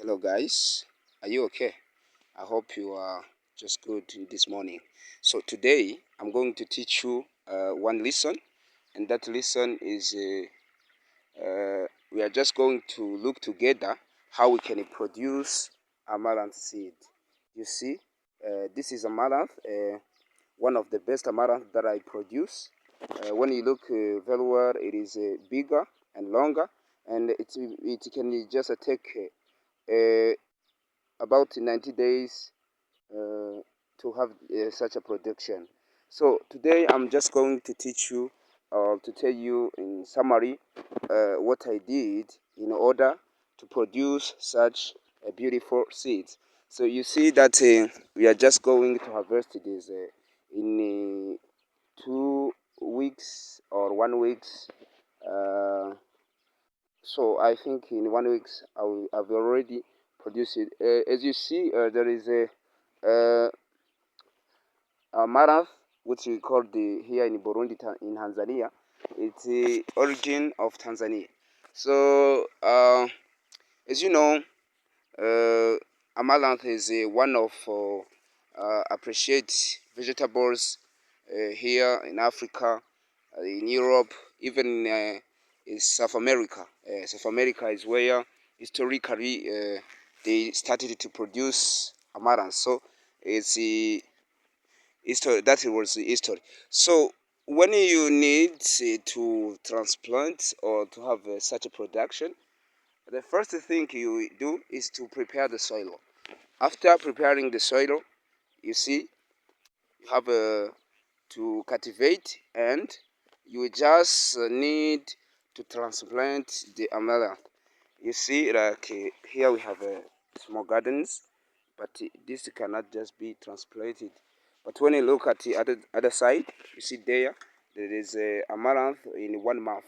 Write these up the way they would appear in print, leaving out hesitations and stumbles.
Hello guys, are you okay? I hope you are just good this morning. So today I'm going to teach you one lesson, and that lesson is we are just going to look together how we can produce amaranth seed. You see, this is amaranth, one of the best amaranth that I produce. When you look very well, it is bigger and longer, and it can just take about 90 days to have such a production. So today I'm just going to teach you to tell you in summary what I did in order to produce such a beautiful seeds. So you see that we are just going to harvest this in 2 weeks or 1 week. Uh, so I think in 1 week I've already produced it. As you see, there is uh, a amaranth, which we call the here in Burundi, in Tanzania. It's the origin of Tanzania. So as you know, amaranth is one of appreciated vegetables here in Africa, in Europe, even in South America. South America is where historically they started to produce amaranth. So it's the history, that was the history. So when you need to transplant or to have such a production, the first thing you do is to prepare the soil. After preparing the soil, you see, you have to cultivate, and you just need to transplant the amaranth. You see, like here we have small gardens, but this cannot just be transplanted. But when you look at the other side, you see there is a amaranth in one month.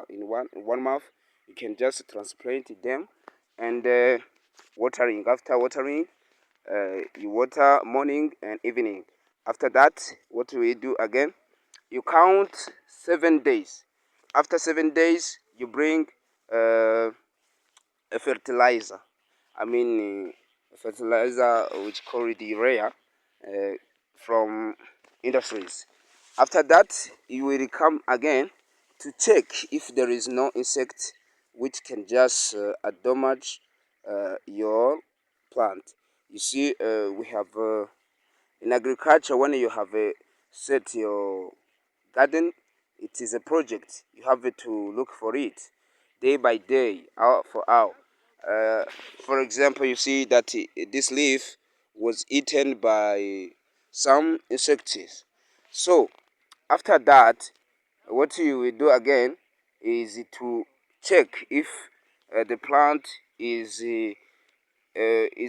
In one month, you can just transplant them, and watering. After watering, you water morning and evening. After that, what we do again? You count 7 days. After 7 days, you bring a fertilizer. I mean, a fertilizer which called the urea from industries. After that, you will come again to check if there is no insect which can just damage your plant. You see, we have in agriculture, when you have set your garden, it is a project. You have to look for it day by day, hour for hour. Uh, for example, you see that this leaf was eaten by some insects. So after that, what you will do again is to check if the plant is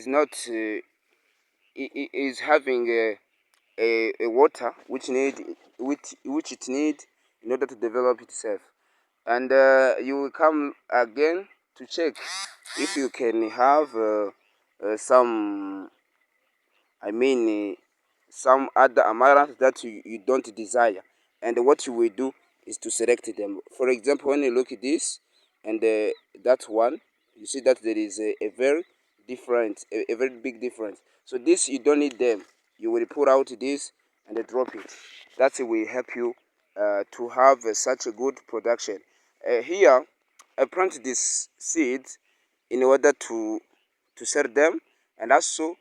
not is having a water which it need in order to develop itself, and you will come again to check if you can have some, I mean, some other amaranth that you don't desire. And what you will do is to select them. For example, when you look at this and that one, you see that there is a very different, a very big difference. So this, you don't need them. You will pull out this and drop it. That will help you to have such a good production. Here, I plant these seeds in order to sell them, and also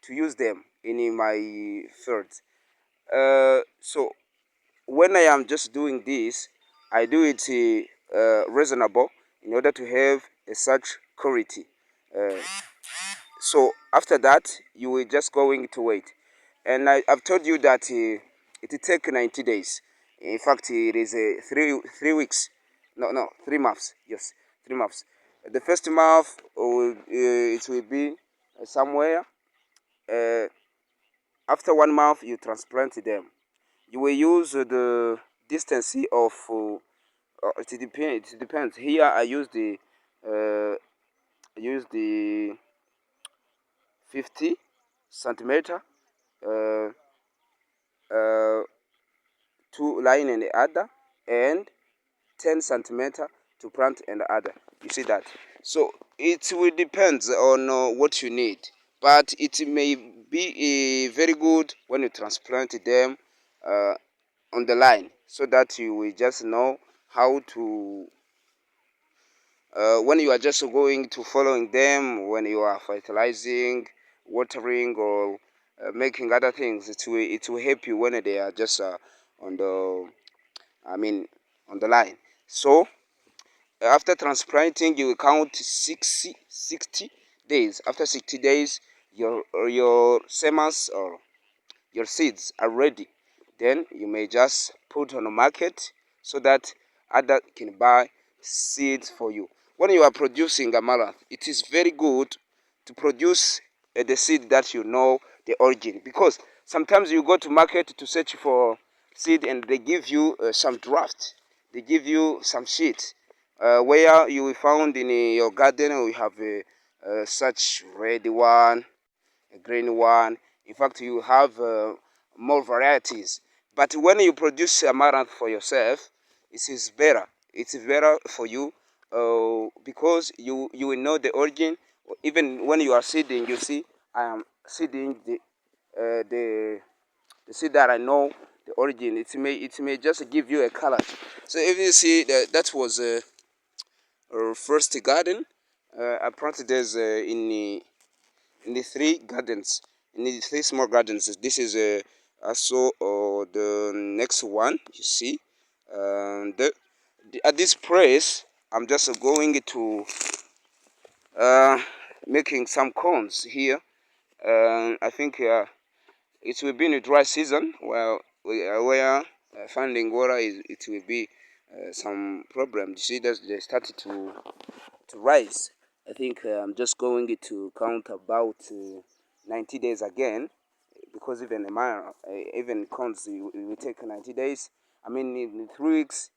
to use them in my field. So when I am just doing this, I do it reasonable in order to have such quality. Uh, so after that, you will just going to wait. And I've told you that it will take 90 days. In fact, it is 3 weeks. No, 3 months. Yes, 3 months. The first month, it will be somewhere. Uh, After 1 month, you transplant them. You will use the distance of it depends. Here I use uh, the 50 centimeter, uh, uh, two line and the other, and 10 centimeter to plant and the other. You see that? So it will depend on what you need, but it may be very good when you transplant them uh, on the line, so that you will just know how to when you are just going to following them, when you are fertilizing, watering, or making other things, it will help you when they are just on the I mean on the line. So after transplanting, you will count 60 days. After 60 days, your semens or your seeds are ready. Then you may just put on the market so that others can buy seeds for you. When you are producing amaranth, it is very good to produce the seed that you know the origin, because sometimes you go to market to search for seed and they give you some draft, they give you some sheet where you will found in your garden. We have such red one, a green one. In fact, you have more varieties. But when you produce amaranth for yourself, it is better. It is better for you because you will know the origin. Even when you are seeding, you see, I am seeding the seed that I know the origin. It may just give you a color. So if you see that was our first garden, I planted this in the three gardens, in the three small gardens. This is also the next one. You see, at this place, I'm just going to uh, making some cones here. I think it will be in a dry season, where finding water it will be some problem. You see, that they started to rise. I think I'm just going to count about 90 days again, because even counts it will take 90 days. I mean, in 3 weeks,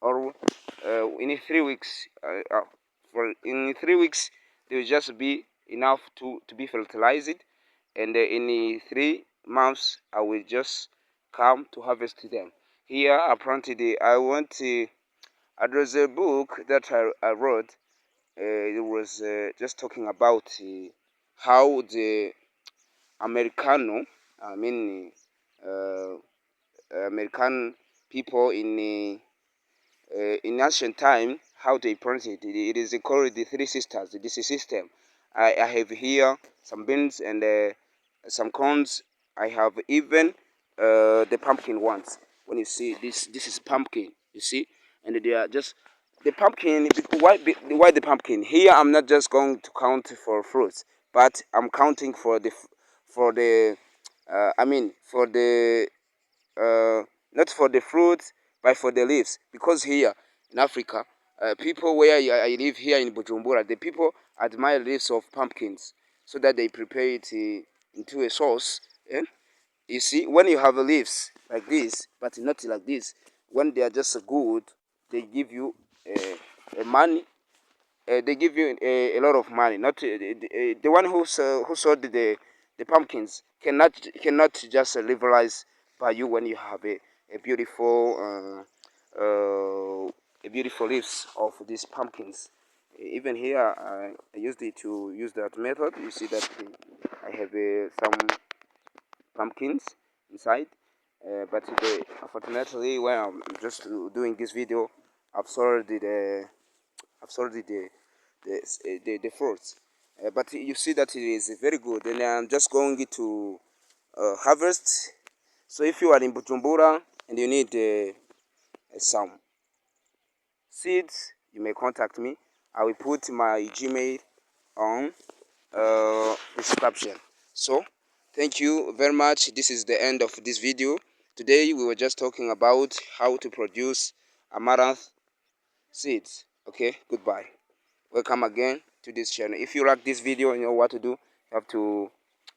or in 3 weeks, for in 3 weeks, they will just be enough to be fertilized, and in 3 months, I will just come to harvest them. Here, apparently, I want to address a book that I wrote. It was just talking about how the Americano, I mean, uh, American people in ancient time, how they pronounce it. It is called the Three Sisters, the DC system. I have here some beans and some corns. I have even the pumpkin ones. When you see this is pumpkin, you see, and they are just the pumpkin. Why the pumpkin? Here I'm not just going to count for fruits, but I'm counting for the for the not for the fruits, but for the leaves. Because here in Africa, people where I live here in Bujumbura, the people admire leaves of pumpkins so that they prepare it into a sauce. Eh? You see, when you have leaves like this, but not like this, when they are just good, they give you money. They give you a lot of money. Not the one who sold the pumpkins cannot just liberalize by you when you have a beautiful a beautiful leaves of these pumpkins. Even here, I used it to use that method. You see that I have some pumpkins inside, but unfortunately, when I'm just doing this video, I've sold I've sold the fruits. But you see that it is very good, and I'm just going to harvest. So if you are in Bujumbura and you need some seeds, you may contact me. I will put my Gmail on description. So thank you very much. This is the end of this video. Today we were just talking about how to produce amaranth seeds. Okay, goodbye. Welcome again to this channel. If you like this video and you know what to do, you have to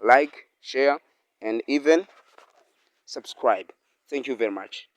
like, share, and even subscribe. Thank you very much.